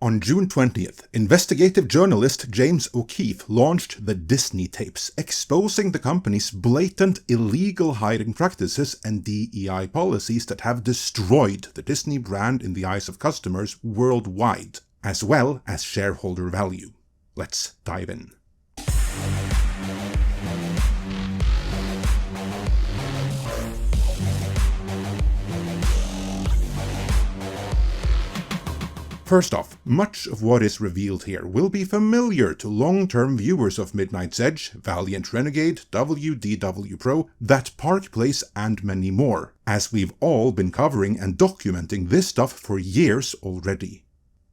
On June 20th, investigative journalist James O'Keefe launched the Disney tapes, exposing the company's blatant illegal hiring practices and DEI policies that have destroyed the Disney brand in the eyes of customers worldwide, as well as shareholder value. Let's dive in. First off, much of what is revealed here will be familiar to long-term viewers of Midnight's Edge, Valiant Renegade, WDW Pro, That Park Place, and many more, as we've all been covering and documenting this stuff for years already.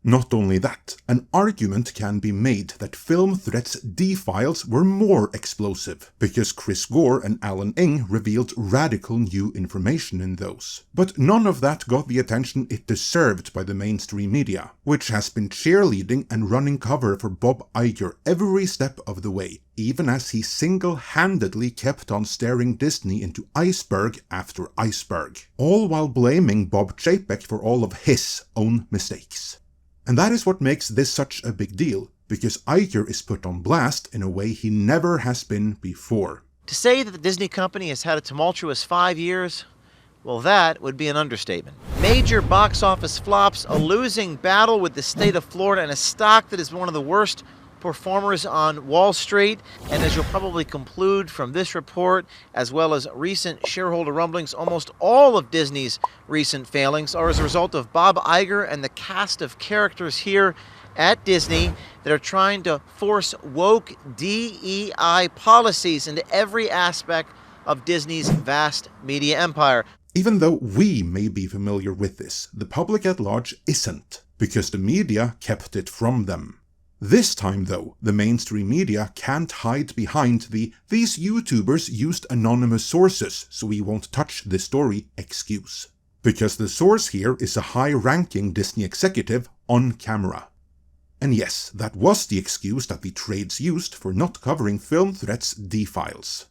Not only that, an argument can be made that Film Threat's D-files were more explosive, because Chris Gore and Alan Ng revealed radical new information in those. But none of that got the attention it deserved by the mainstream media, which has been cheerleading and running cover for Bob Iger every step of the way, even as he single-handedly kept on staring Disney into iceberg after iceberg, all while blaming Bob Chapek for all of his own mistakes. And that is what makes this such a big deal, because Iger is put on blast in a way he never has been before. To say that the Disney company has had a tumultuous 5 years, well, that would be an understatement. Major box office flops, a losing battle with the state of Florida, and a stock that is one of the worst performers on Wall Street. And as you'll probably conclude from this report, as well as recent shareholder rumblings, almost all of Disney's recent failings are as a result of Bob Iger and the cast of characters here at Disney that are trying to force woke DEI policies into every aspect of Disney's vast media empire. Even though we may be familiar with this, the public at large isn't, because the media kept it from them. This time though, the mainstream media can't hide behind "these YouTubers used anonymous sources, so we won't touch this story" excuse. Because the source here is a high-ranking Disney executive on camera. And yes, that was the excuse that the trades used for not covering Film Threat's D-files.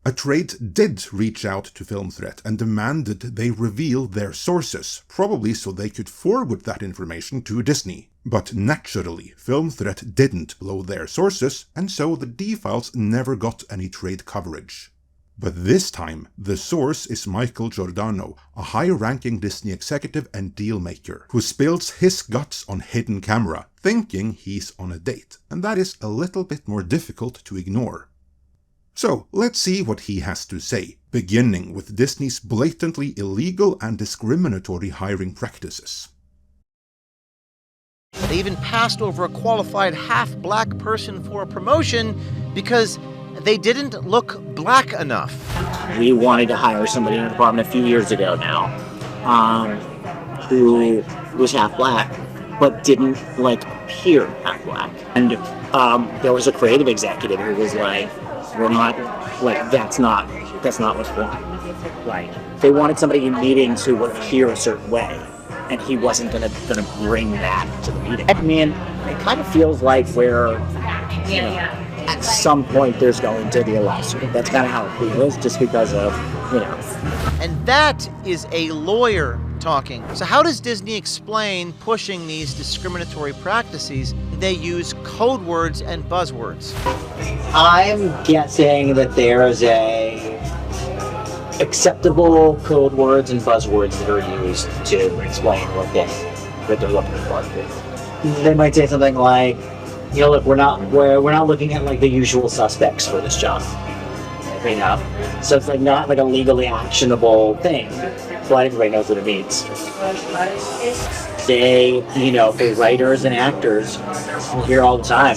A trade did reach out to Film Threat and demanded they reveal their sources, probably so they could forward that information to Disney. But naturally, Film Threat didn't blow their sources, and so the D-files never got any trade coverage. But this time, the source is Michael Giordano, a high-ranking Disney executive and dealmaker, who spills his guts on hidden camera, thinking he's on a date, and that is a little bit more difficult to ignore. So, let's see what he has to say, beginning with Disney's blatantly illegal and discriminatory hiring practices. They even passed over a qualified half-black person for a promotion because they didn't look black enough. We wanted to hire somebody in the department a few years ago now, who was half-black, but didn't, appear half-black. And there was a creative executive who was like, we're not, that's not what's wrong. They wanted somebody in meetings who would appear a certain way, and he wasn't gonna bring that to the meeting. I mean, it kind of feels like we're, at some point there's going to be a lawsuit. That's kind of how it feels, just because of, And that is a lawyer talking. So how does Disney explain pushing these discriminatory practices? They use code words and buzzwords. I'm guessing that there's acceptable code words and buzzwords that are used to explain what they're looking for. They might say something like, look, we're not looking at the usual suspects for this job. So it's not a legally actionable thing, but everybody knows what it means. They, for writers and actors, I hear all the time,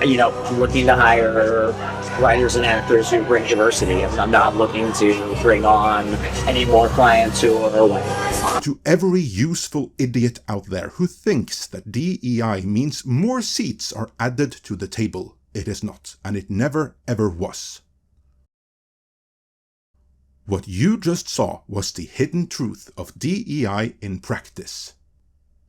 I'm looking to hire writers and actors who bring diversity, and I'm not looking to bring on any more clients who are white. To every useful idiot out there who thinks that DEI means more seats are added to the table, it is not, and it never ever was. What you just saw was the hidden truth of DEI in practice.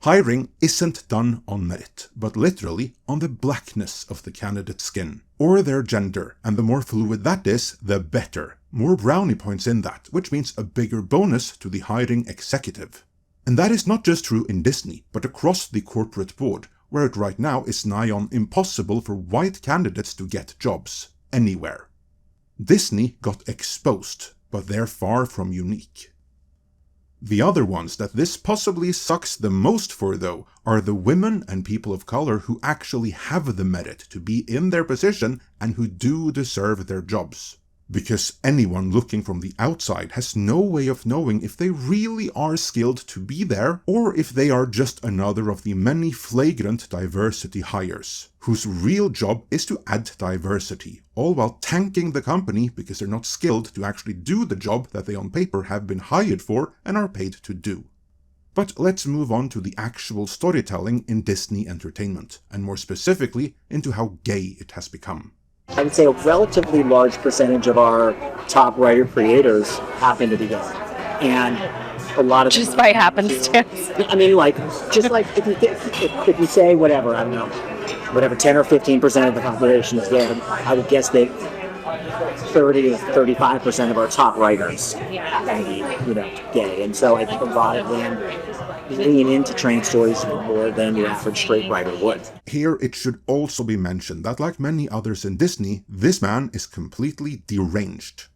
Hiring isn't done on merit, but literally on the blackness of the candidate's skin, or their gender, and the more fluid that is, the better. More brownie points in that, which means a bigger bonus to the hiring executive. And that is not just true in Disney, but across the corporate board, where it right now is nigh on impossible for white candidates to get jobs, anywhere. Disney got exposed, but they're far from unique. The other ones that this possibly sucks the most for, though, are the women and people of color who actually have the merit to be in their position and who do deserve their jobs. Because anyone looking from the outside has no way of knowing if they really are skilled to be there, or if they are just another of the many flagrant diversity hires, whose real job is to add diversity, all while tanking the company because they're not skilled to actually do the job that they on paper have been hired for and are paid to do. But let's move on to the actual storytelling in Disney entertainment, and more specifically into how gay it has become. I would say a relatively large percentage of our top writer creators happen to be gay, and a lot of just by happenstance. I mean, like, just like if you say whatever, I don't know, whatever 10 or 15% of the population is gay, I would guess that 30 to 35% of our top writers happen to be, gay, and so I think a lot of them lean into trans stories more than the average straight writer would. Here it should also be mentioned that, like many others in Disney, this man is completely deranged.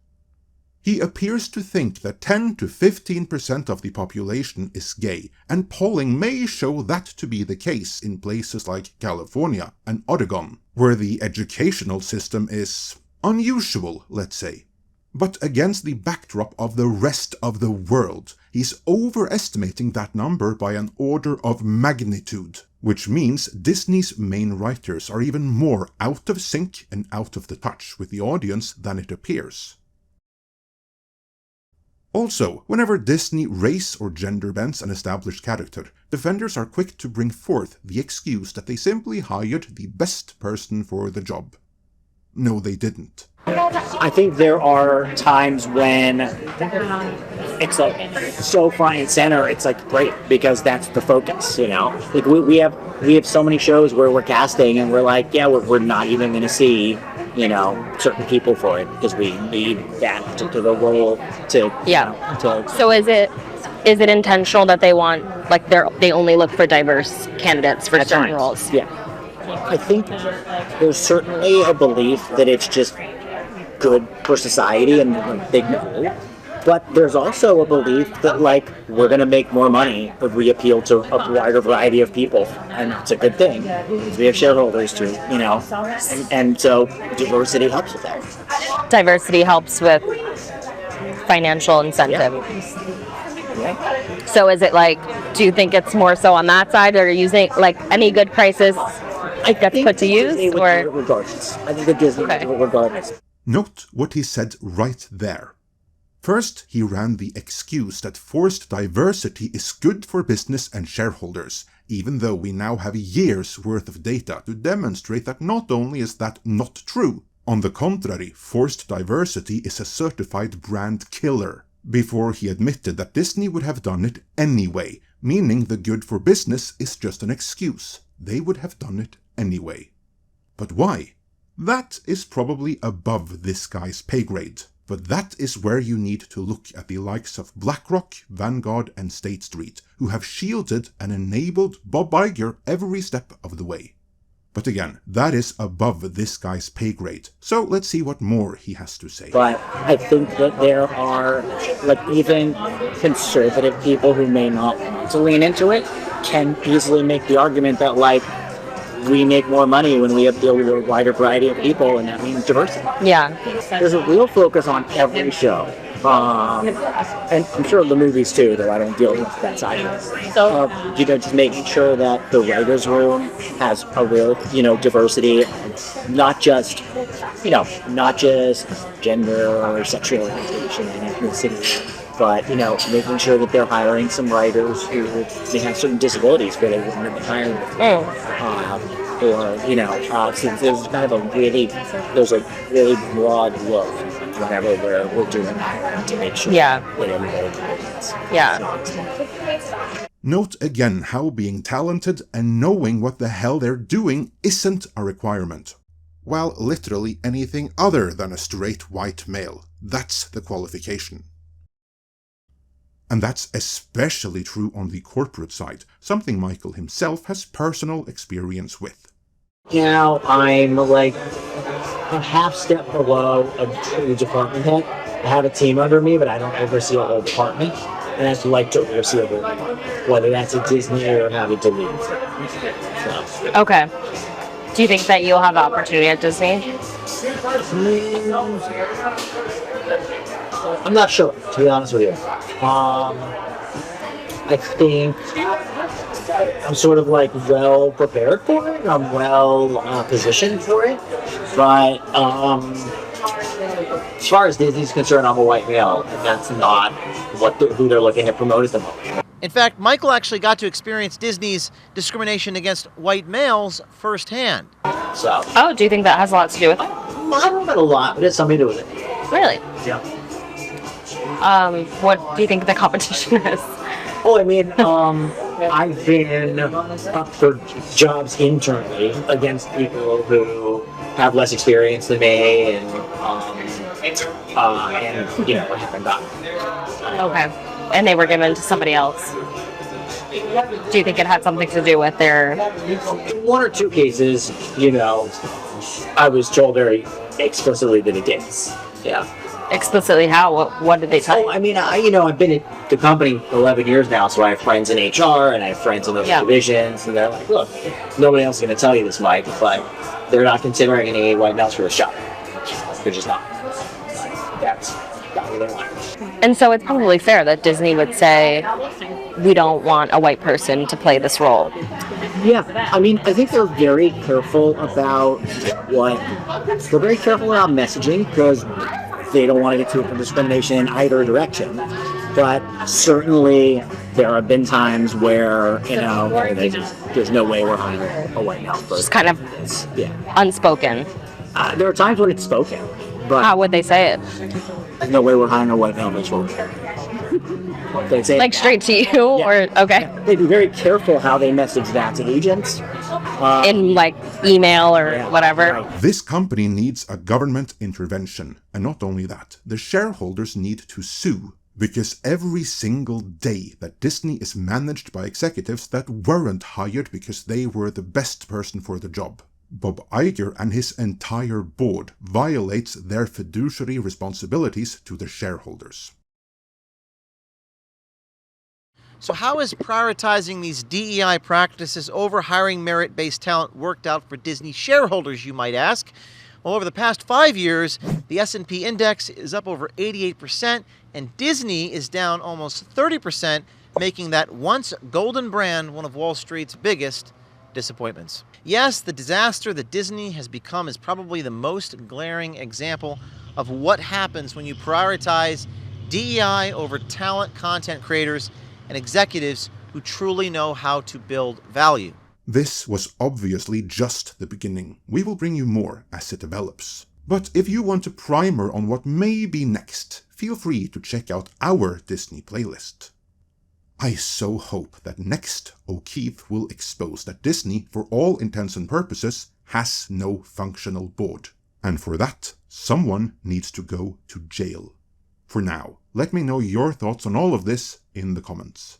He appears to think that 10 to 15% of the population is gay, and polling may show that to be the case in places like California and Oregon, where the educational system is unusual, let's say. But against the backdrop of the rest of the world, he's overestimating that number by an order of magnitude, which means Disney's main writers are even more out of sync and out of the touch with the audience than it appears. Also, whenever Disney race or gender bends an established character, defenders are quick to bring forth the excuse that they simply hired the best person for the job. No, they didn't. I think there are times when it's like so front and center, it's like great because that's the focus, Like we have so many shows where we're casting and we're like, yeah, we're not even going to see, certain people for it because we need that particular role to. So is it intentional that they want, like, they only look for diverse candidates for certain roles? Yeah. I think there's certainly a belief that it's just good for society and big goal, but there's also a belief that, like, we're going to make more money if we appeal to a wider variety of people, and it's a good thing because we have shareholders too, and so diversity helps with that. Diversity helps with financial incentive. Yeah. So is it like, do you think it's more so on that side, or are you using, like, any good prices gets put to use, or regardless? I think the Disney regardless. Note what he said right there. First, he ran the excuse that forced diversity is good for business and shareholders, even though we now have years' worth of data to demonstrate that not only is that not true, on the contrary, forced diversity is a certified brand killer, before he admitted that Disney would have done it anyway, meaning the good for business is just an excuse. They would have done it anyway. But why? That is probably above this guy's pay grade, but that is where you need to look at the likes of BlackRock, Vanguard and State Street, who have shielded and enabled Bob Iger every step of the way. But again, that is above this guy's pay grade, so let's see what more he has to say. But I think that there are, like, even conservative people who may not want to lean into it can easily make the argument that, like, we make more money when we appeal to a wider variety of people, and that means diversity. Yeah. There's a real focus on every show. And I'm sure the movies too, though I don't deal with that side of it. So, just making sure that the writer's room has a real, diversity, not just gender or sexual orientation and ethnicity, but, making sure that they're hiring some writers who may have certain disabilities where they wouldn't have been hired before. So there's kind of a really broad look whenever we're doing that to make sure that everybody gets. Yeah. Note again how being talented and knowing what the hell they're doing isn't a requirement. While literally anything other than a straight white male, that's the qualification. And that's especially true on the corporate side, something Michael himself has personal experience with. Now I'm like a half step below a department head. I have a team under me, but I don't oversee a whole department. And I'd like to oversee a whole department, whether that's at Disney or having to lead. So. Okay. Do you think that you'll have the opportunity at Disney? I'm not sure, to be honest with you. I think I'm sort of like well prepared for it. I'm well positioned for it. But as far as Disney's concerned, I'm a white male, and that's not who they're looking to promote at the moment. In fact, Michael actually got to experience Disney's discrimination against white males firsthand. So. Oh, do you think that has a lot to do with it? I don't know a lot, but it's something to do with it. Really? Yeah. What do you think the competition is? Oh, I mean, I've been up for jobs internally against people who have less experience than me, and haven't gotten it. Okay. And they were given to somebody else. Do you think it had something to do with their... In one or two cases, I was told very explicitly that it did. Yeah. Explicitly how? What did they tell you? I mean, I've been at the company 11 years now, so I have friends in HR and I have friends in those divisions, and they're like, look, nobody else is going to tell you this, Mike, but they're not considering any white males for this job. They're just not. That's not what they want. And so it's probably fair that Disney would say, we don't want a white person to play this role. Yeah, I mean, I think they're very careful about messaging, because they don't want to get to open discrimination in either direction. But certainly there have been times where, there's no way we're hiring a white male person. Just kind of unspoken. There are times when it's spoken, but how would they say it? There's no way we're hiring a white male person. They'd say like straight to you, or okay? Yeah. They'd be very careful how they message that to agents. In like email or whatever. Right. This company needs a government intervention, and not only that, the shareholders need to sue, because every single day that Disney is managed by executives that weren't hired because they were the best person for the job. Bob Iger and his entire board violates their fiduciary responsibilities to the shareholders. So how is prioritizing these DEI practices over hiring merit-based talent worked out for Disney shareholders, you might ask? Well, over the past 5 years, the S&P index is up over 88%, and Disney is down almost 30%, making that once golden brand one of Wall Street's biggest disappointments. Yes, the disaster that Disney has become is probably the most glaring example of what happens when you prioritize DEI over talent content creators and executives who truly know how to build value. This was obviously just the beginning. We will bring you more as it develops. But if you want a primer on what may be next, feel free to check out our Disney playlist. I so hope that next O'Keefe will expose that Disney, for all intents and purposes, has no functional board. And for that, someone needs to go to jail. For now, let me know your thoughts on all of this in the comments.